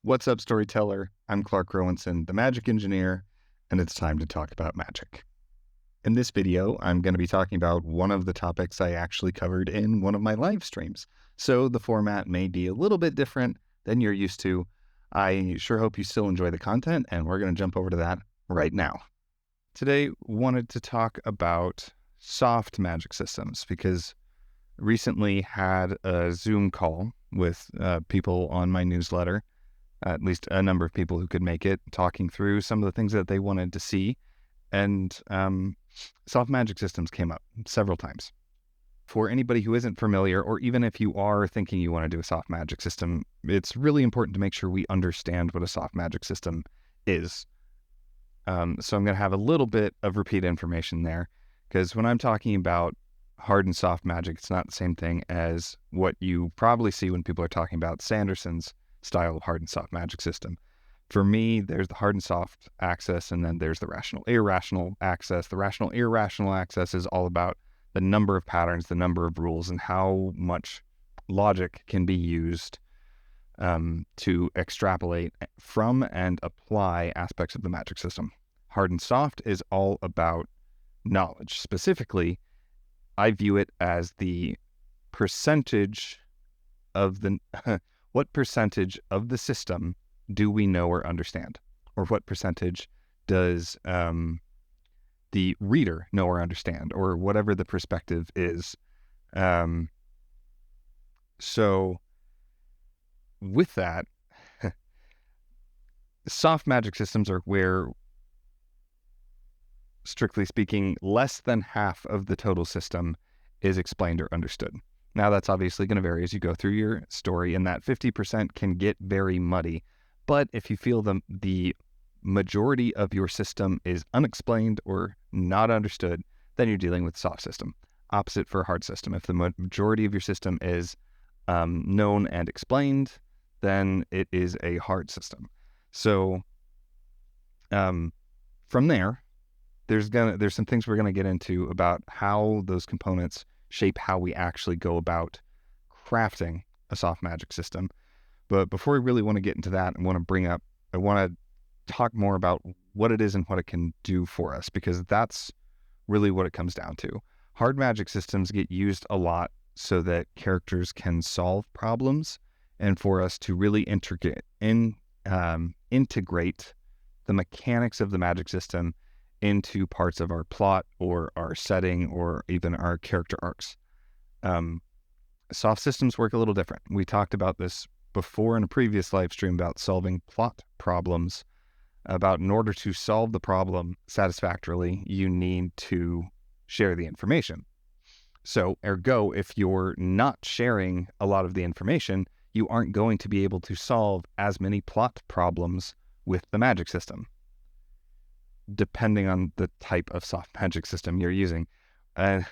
What's up, storyteller? I'm Clark Rowanson, the Magic Engineer, and it's time to talk about magic. In this video, I'm going to be talking about one of the topics I actually covered in one of my live streams, so the format may be a little bit different than you're used to. I sure hope you still enjoy the content, and we're going to jump over to that right now. Today, wanted to talk about soft magic systems because recently had a Zoom call with people on my newsletter, at least a number of people who could make it, talking through some of the things that they wanted to see. And soft magic systems came up several times. For anybody who isn't familiar, or even if you are thinking you want to do a soft magic system, it's really important to make sure we understand what a soft magic system is. So I'm going to have a little bit of repeat information there, because when I'm talking about hard and soft magic, it's not the same thing as what you probably see when people are talking about Sanderson's style of hard and soft magic system. For me, there's the hard and soft axis, and then there's the rational irrational axis. The rational irrational axis is all about the number of patterns, the number of rules, and how much logic can be used to extrapolate from and apply aspects of the magic system. Hard and soft is all about knowledge. Specifically, I view it as the percentage of the what percentage of the system do we know or understand? Or what percentage does the reader know or understand? Or whatever the perspective is. So with that, soft magic systems are where, strictly speaking, less than half of the total system is explained or understood. Now, that's obviously going to vary as you go through your story, and that 50% can get very muddy. But if you feel the majority of your system is unexplained or not understood, then you're dealing with a soft system. Opposite for a hard system. If the majority of your system is known and explained, then it is a hard system. So from there, there's some things we're going to get into about how those components shape how we actually go about crafting a soft magic system. But before we really want to get into that, I want to talk more about what it is and what it can do for us, because that's really what it comes down to. Hard magic systems get used a lot so that characters can solve problems, and for us to really integrate the mechanics of the magic system into parts of our plot or our setting or even our character arcs. Soft systems work a little different. We talked about this before in a previous live stream about solving plot problems, about in order to solve the problem satisfactorily, you need to share the information. So, ergo, if you're not sharing a lot of the information, you aren't going to be able to solve as many plot problems with the magic system, depending on the type of soft magic system you're using. But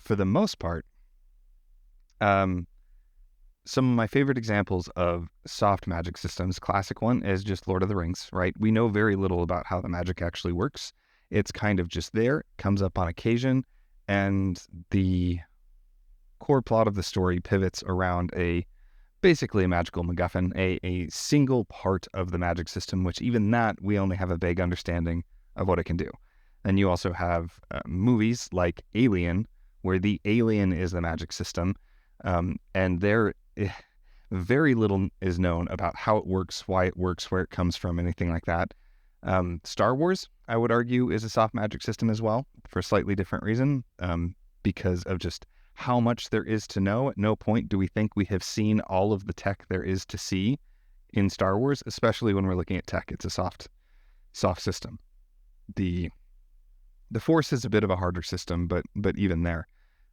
for the most part, some of my favorite examples of soft magic systems, classic one is just Lord of the Rings, right? We know very little about how the magic actually works. It's kind of just there, comes up on occasion, and the core plot of the story pivots around basically a magical MacGuffin, a single part of the magic system, which even that, we only have a vague understanding of what it can do. And you also have movies like Alien, where the alien is the magic system, and there very little is known about how it works, why it works, where it comes from, anything like that. Star Wars, I would argue, is a soft magic system as well, for a slightly different reason, because of just how much there is to know. At no point do we think we have seen all of the tech there is to see in Star Wars, especially when we're looking at tech. It's a soft system. The Force is a bit of a harder system, but even there.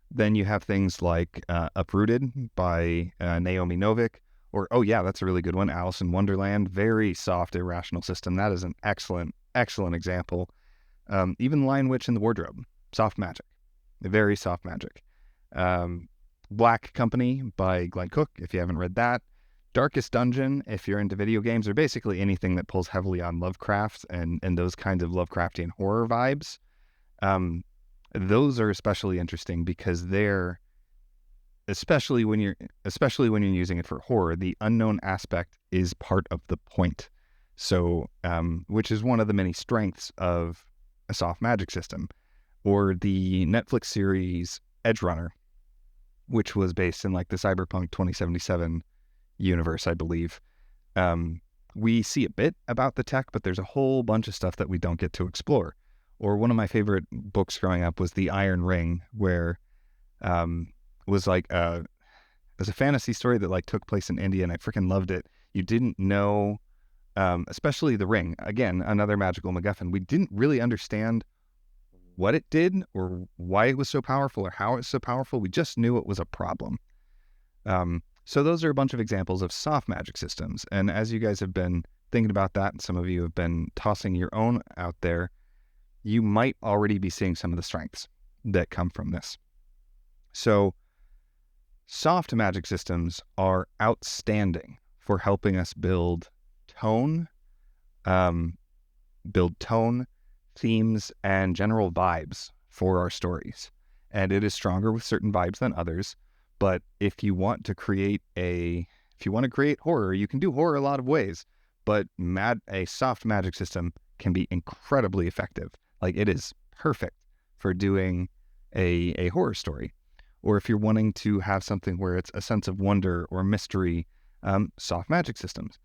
Then you have things like Uprooted by Naomi Novik, or, oh yeah, that's a really good one, Alice in Wonderland. Very soft, irrational system. That is an excellent example. Even Lion Witch in the Wardrobe, soft magic. Very soft magic. Black Company by Glenn Cook, if you haven't read that. Darkest Dungeon, if you're into video games, or basically anything that pulls heavily on Lovecraft and those kinds of Lovecraftian horror vibes. Those are especially interesting because they're especially when you're using it for horror, the unknown aspect is part of the point. So, which is one of the many strengths of a soft magic system, or the Netflix series Edgerunner, which was based in like the Cyberpunk 2077 universe, I believe. We see a bit about the tech, but there's a whole bunch of stuff that we don't get to explore. Or one of my favorite books growing up was The Iron Ring, where was like it was a fantasy story that like took place in India, and I freaking loved it. You didn't know, especially the ring. Again, another magical MacGuffin. We didn't really understand what it did or why it was so powerful or how it was so powerful. We just knew it was a problem. So those are a bunch of examples of soft magic systems. And as you guys have been thinking about that, and some of you have been tossing your own out there, you might already be seeing some of the strengths that come from this. So soft magic systems are outstanding for helping us build tone, themes, and general vibes for our stories. And it is stronger with certain vibes than others. But if you want to create horror, you can do horror a lot of ways. But a soft magic system can be incredibly effective. Like, it is perfect for doing a horror story. Or if you're wanting to have something where it's a sense of wonder or mystery, soft magic systems.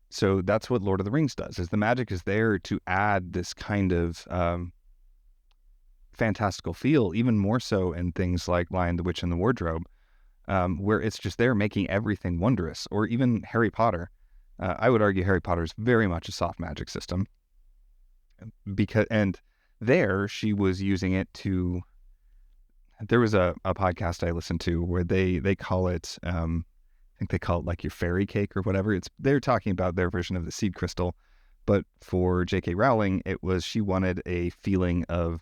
So that's what Lord of the Rings does, is the magic is there to add this kind of fantastical feel, even more so in things like Lion, the Witch, and the Wardrobe, where it's just there making everything wondrous. Or even Harry Potter. I would argue Harry Potter is very much a soft magic system. And there she was using it to... There was a podcast I listened to where they call it, I think they call it like your fairy cake or whatever. They're talking about their version of the seed crystal. But for J.K. Rowling, it was, she wanted a feeling of,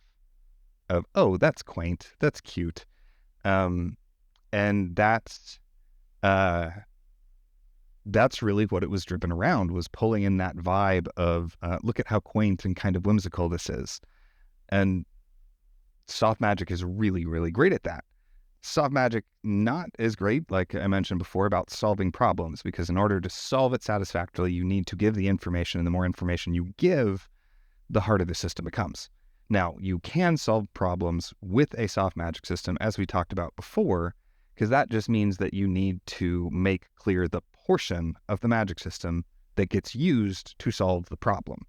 oh, that's quaint, that's cute. And that's really what it was driven around, was pulling in that vibe of, look at how quaint and kind of whimsical this is. And soft magic is really, really great at that. Soft magic not as great, like I mentioned before, about solving problems, because in order to solve it satisfactorily, you need to give the information, and the more information you give, the harder the system becomes. Now, you can solve problems with a soft magic system, as we talked about before, because that just means that you need to make clear the portion of the magic system that gets used to solve the problem.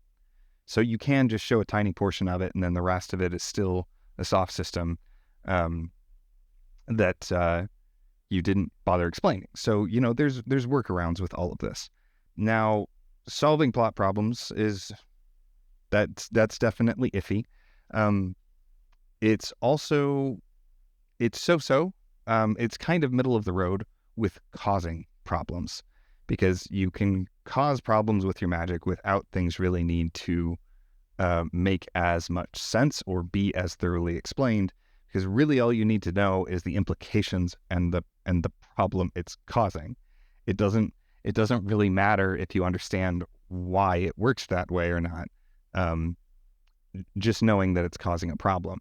So you can just show a tiny portion of it, and then the rest of it is still a soft system that you didn't bother explaining. So, there's workarounds with all of this. Now, solving plot problems that's definitely iffy. It's so-so. It's kind of middle of the road with causing problems, because you can cause problems with your magic without things really need to make as much sense or be as thoroughly explained, because really all you need to know is the implications and the problem it's causing. It doesn't really matter if you understand why it works that way or not. Just knowing that it's causing a problem.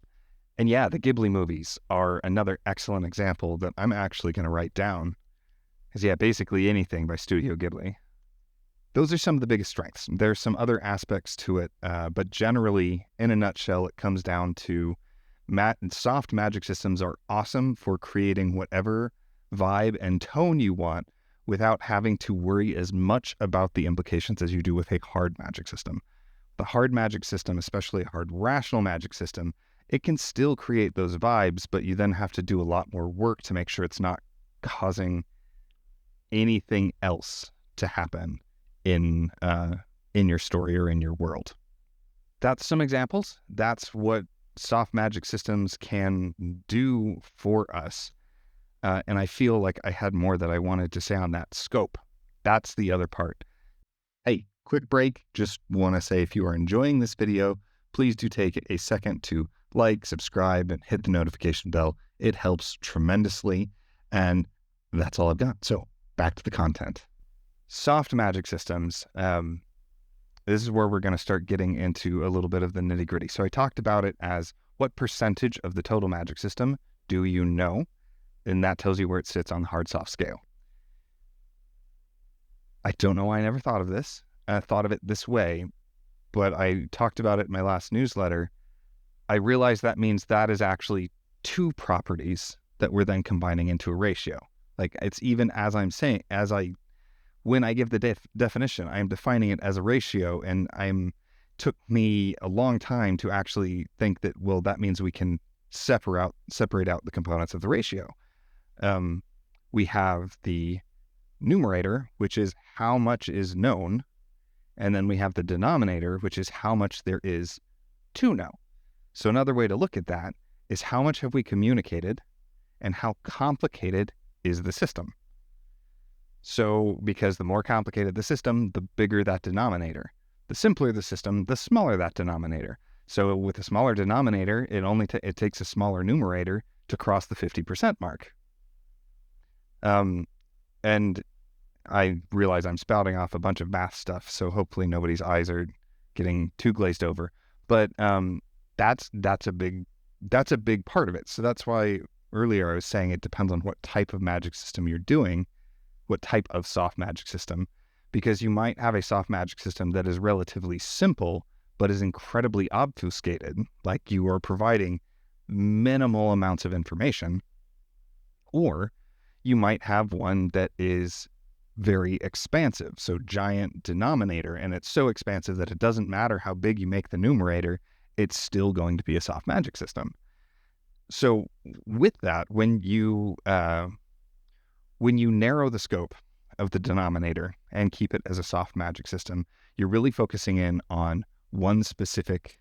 And yeah, the Ghibli movies are another excellent example that I'm actually going to write down. Because yeah, basically anything by Studio Ghibli. Those are some of the biggest strengths. There's some other aspects to it, but generally, in a nutshell, it comes down to soft magic systems are awesome for creating whatever vibe and tone you want without having to worry as much about the implications as you do with a hard magic system. The hard magic system, especially a hard rational magic system, it can still create those vibes, but you then have to do a lot more work to make sure it's not causing anything else to happen in your story or in your world. That's some examples. That's what soft magic systems can do for us. And I feel like I had more that I wanted to say on that scope. That's the other part. Hey, quick break. Just want to say, if you are enjoying this video, please do take a second to like, subscribe, and hit the notification bell. It helps tremendously. And that's all I've got. So back to the content. Soft magic systems. This is where we're going to start getting into a little bit of the nitty gritty. So I talked about it as what percentage of the total magic system do you know? And that tells you where it sits on the hard-soft scale. I don't know why I never thought of this. I thought of it this way, but I talked about it in my last newsletter. I realized that means that is actually two properties that we're then combining into a ratio. Like, it's even as I'm saying, when I give the definition, I'm defining it as a ratio, and took me a long time to actually think that, well, that means we can separate out the components of the ratio. We have the numerator, which is how much is known, and then we have the denominator, which is how much there is to know. So another way to look at that is how much have we communicated and how complicated is the system. So because the more complicated the system, the bigger that denominator. The simpler the system, the smaller that denominator. So with a smaller denominator, it takes a smaller numerator to cross the 50% mark. And I realize I'm spouting off a bunch of math stuff, so hopefully nobody's eyes are getting too glazed over. But that's a big part of it. So that's why earlier I was saying it depends on what type of magic system you're doing, what type of soft magic system, because you might have a soft magic system that is relatively simple, but is incredibly obfuscated, like you are providing minimal amounts of information, or you might have one that is very expansive, so giant denominator, and it's so expansive that it doesn't matter how big you make the numerator, it's still going to be a soft magic system. So with that, when you narrow the scope of the denominator and keep it as a soft magic system, you're really focusing in on one specific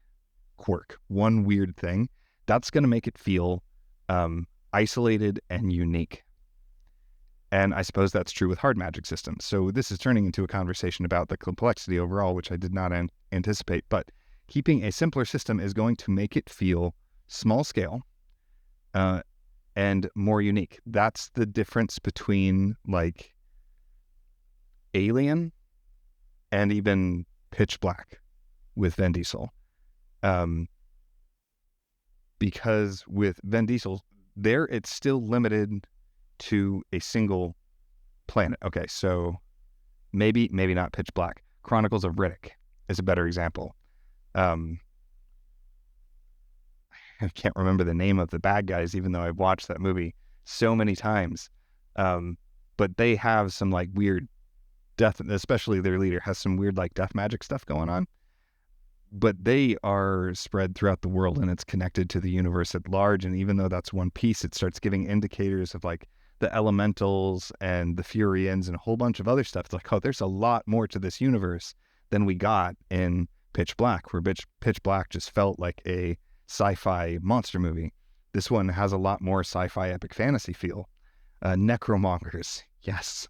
quirk, one weird thing. That's going to make it feel isolated and unique. And I suppose that's true with hard magic systems. So this is turning into a conversation about the complexity overall, which I did not anticipate. But keeping a simpler system is going to make it feel small scale and more unique. That's the difference between like Alien and even Pitch Black with Vin Diesel. Because with Vin Diesel, there it's still limited to a single planet. Okay, so maybe not Pitch Black. Chronicles of Riddick is a better example. I can't remember the name of the bad guys, even though I've watched that movie so many times. But they have some like weird death, especially their leader has some weird like death magic stuff going on. But they are spread throughout the world and it's connected to the universe at large. And even though that's one piece, it starts giving indicators of like the elementals and the Furians and a whole bunch of other stuff. It's like, oh, there's a lot more to this universe than we got in Pitch Black, where Pitch Black just felt like a sci-fi monster movie. This one has a lot more sci-fi epic fantasy feel. Necromongers, yes,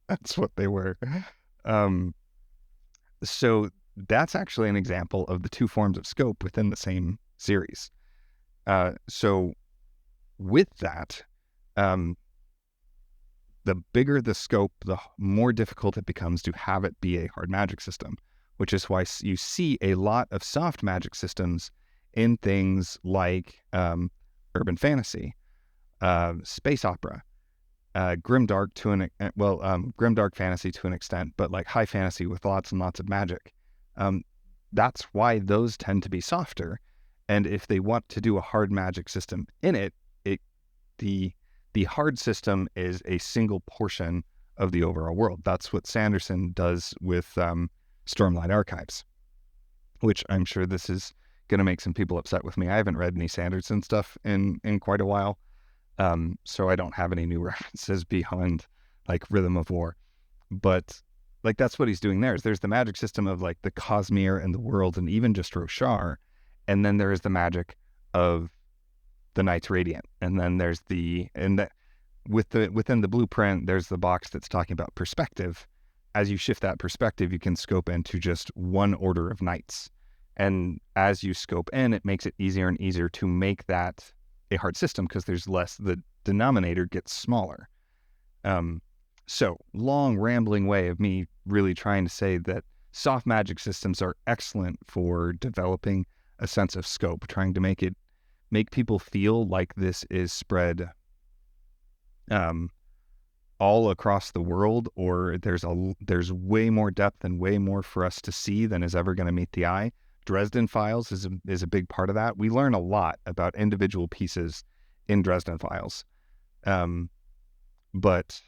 that's what they were. So that's actually an example of the two forms of scope within the same series. So with that, the bigger the scope, the more difficult it becomes to have it be a hard magic system, which is why you see a lot of soft magic systems in things like urban fantasy, space opera, grimdark grimdark fantasy to an extent, but like high fantasy with lots and lots of magic. That's why those tend to be softer. And if they want to do a hard magic system in it, the hard system is a single portion of the overall world. That's what Sanderson does with Stormlight Archives, which I'm sure this is going to make some people upset with me. I haven't read any Sanderson stuff in quite a while, so I don't have any new references beyond like Rhythm of War. But like that's what he's doing there. There's the magic system of like the Cosmere and the world and even just Roshar, and then there is the magic of the Knights Radiant, and then there's within the blueprint there's the box that's talking about perspective. As you shift that perspective, you can scope into just one order of knights, and as you scope in, it makes it easier and easier to make that a hard system because there's less, the denominator gets smaller. So long rambling way of me really trying to say that soft magic systems are excellent for developing a sense of scope, trying to make people feel like this is spread um, all across the world, or there's way more depth and way more for us to see than is ever going to meet the eye. Dresden Files is a big part of that. We learn a lot about individual pieces in Dresden Files, but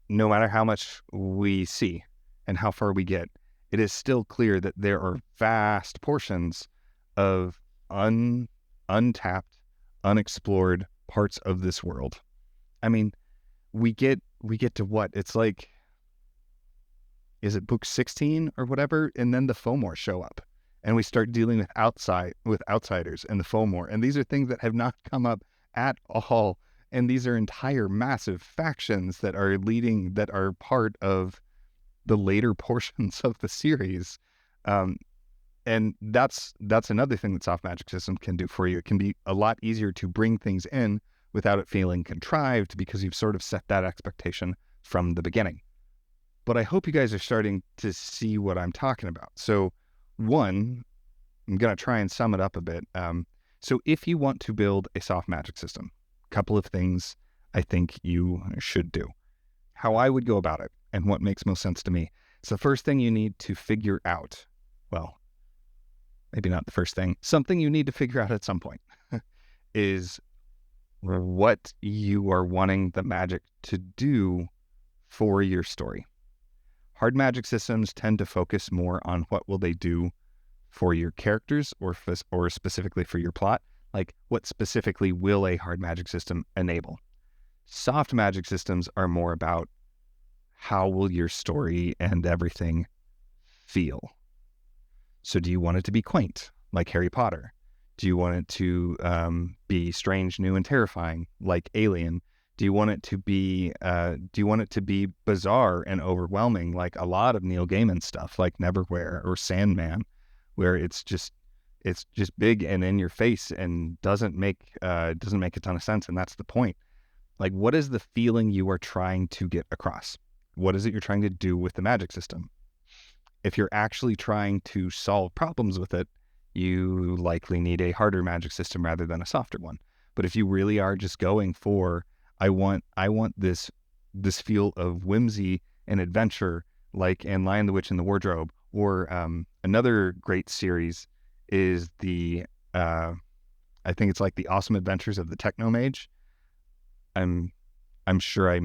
no matter how much we see and how far we get, it is still clear that there are vast portions of untapped, unexplored parts of this world. I mean, we get to what? It's like, is it book 16 or whatever? And then the Fomor show up and we start dealing with outsiders and the Fomor. And these are things that have not come up at all. And these are entire massive factions that are part of the later portions of the series. And that's another thing that Soft Magic System can do for you. It can be a lot easier to bring things in without it feeling contrived because you've sort of set that expectation from the beginning. But I hope you guys are starting to see what I'm talking about. So one, I'm going to try and sum it up a bit. So if you want to build a soft magic system, a couple of things I think you should do. How I would go about it and what makes most sense to me. So the first thing you need to figure out, well, maybe not the first thing, something you need to figure out at some point is what you are wanting the magic to do for your story. Hard magic systems tend to focus more on what will they do for your characters or specifically for your plot. Like, what specifically will a hard magic system enable? Soft magic systems are more about how will your story and everything feel. So do you want it to be quaint, like Harry Potter? Do you want it to be strange, new, and terrifying, like Alien? Do you want it to be bizarre and overwhelming, like a lot of Neil Gaiman stuff, like Neverwhere or Sandman, where it's just big and in your face and doesn't make a ton of sense, and that's the point. Like, what is the feeling you are trying to get across? What is it you're trying to do with the magic system? If you're actually trying to solve problems with it, you likely need a harder magic system rather than a softer one. But if you really are just going for, I want this feel of whimsy and adventure, like in Lion, the Witch, and the Wardrobe, or another great series is the I think it's like the Awesome Adventures of the Technomage. I'm sure I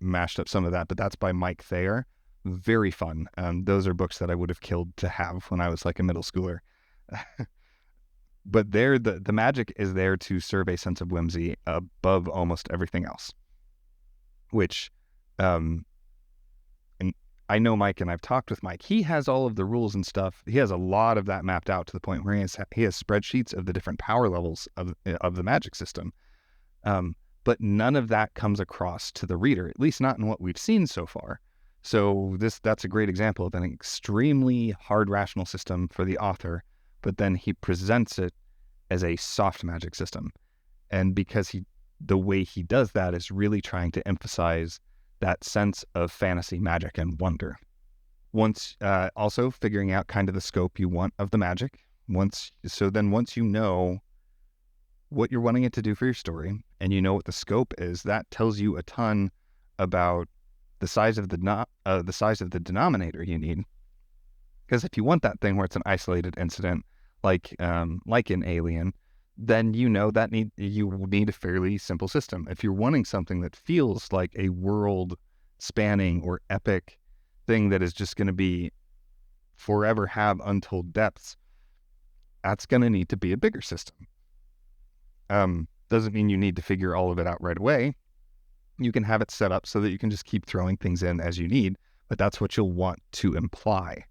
mashed up some of that, but that's by Mike Thayer. Very fun. Those are books that I would have killed to have when I was like a middle schooler. But there, the magic is there to serve a sense of whimsy above almost everything else. Which, and I know Mike, and I've talked with Mike. He has all of the rules and stuff. He has a lot of that mapped out to the point where he has spreadsheets of the different power levels of the magic system. But none of that comes across to the reader, at least not in what we've seen so far. So that's a great example of an extremely hard rational system for the author, but then he presents it as a soft magic system. And because the way he does that is really trying to emphasize that sense of fantasy, magic, and wonder. Once also figuring out kind of the scope you want of the magic. Once you know what you're wanting it to do for your story, and you know what the scope is, that tells you a ton about the size of the denominator you need. Because if you want that thing where it's an isolated incident, like in Alien, then you know that you need a fairly simple system. If you're wanting something that feels like a world-spanning or epic thing that is just going to be forever have untold depths, that's going to need to be a bigger system. Doesn't mean you need to figure all of it out right away. You can have it set up so that you can just keep throwing things in as you need, but that's what you'll want to imply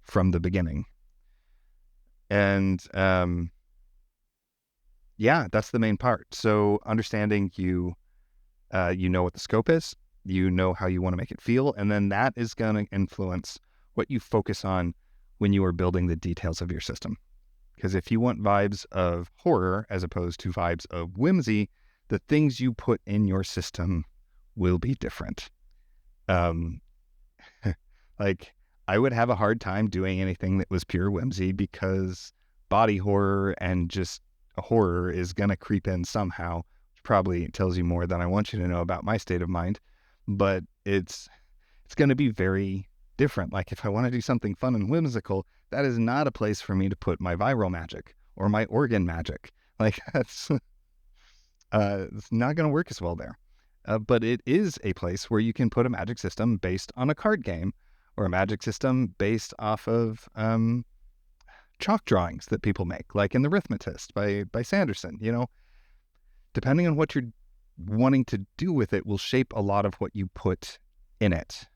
from the beginning. And yeah, that's the main part. So understanding you know what the scope is, you know how you want to make it feel, and then that is going to influence what you focus on when you are building the details of your system. Because if you want vibes of horror as opposed to vibes of whimsy, the things you put in your system will be different. Like, I would have a hard time doing anything that was pure whimsy because body horror and just horror is going to creep in somehow, which probably tells you more than I want you to know about my state of mind, but it's going to be very different. Like if I want to do something fun and whimsical, that is not a place for me to put my viral magic or my organ magic. Like that's it's not going to work as well there. But it is a place where you can put a magic system based on a card game, or a magic system based off of chalk drawings that people make, like in The Arithmetist by Sanderson. Depending on what you're wanting to do with it will shape a lot of what you put in it.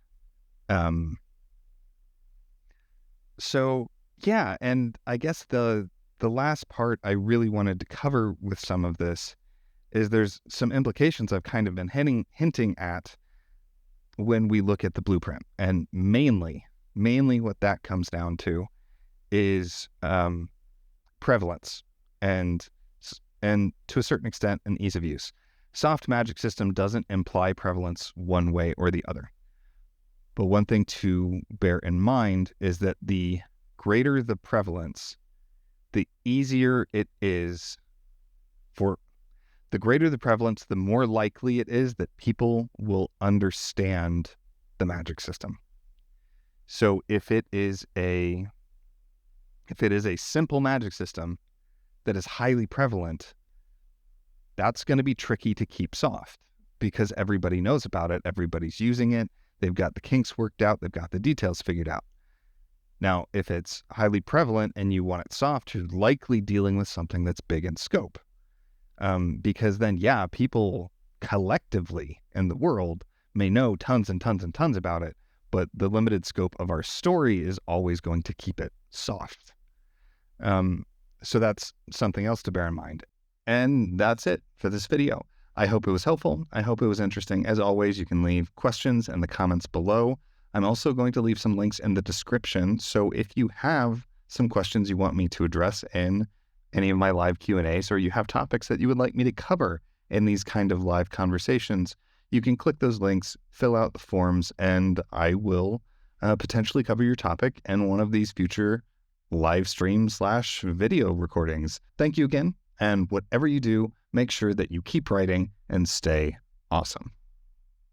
So yeah, and I guess the last part I really wanted to cover with some of this is there's some implications I've kind of been hinting at when we look at the blueprint. And mainly what that comes down to is prevalence and to a certain extent an ease of use. Soft magic system doesn't imply prevalence one way or the other. But one thing to bear in mind is that the greater the prevalence, the easier it is the greater the prevalence, the more likely it is that people will understand the magic system. So if it is a simple magic system that is highly prevalent, that's going to be tricky to keep soft because everybody knows about it. Everybody's using it. They've got the kinks worked out. They've got the details figured out. Now, if it's highly prevalent and you want it soft, you're likely dealing with something that's big in scope. Because then, people collectively in the world may know tons and tons and tons about it, but the limited scope of our story is always going to keep it soft. So that's something else to bear in mind. And that's it for this video. I hope it was helpful. I hope it was interesting. As always, you can leave questions in the comments below. I'm also going to leave some links in the description. So if you have some questions you want me to address in any of my live Q&As, or you have topics that you would like me to cover in these kind of live conversations, you can click those links, fill out the forms, and I will potentially cover your topic in one of these future live stream/video recordings. Thank you again. And whatever you do, make sure that you keep writing and stay awesome.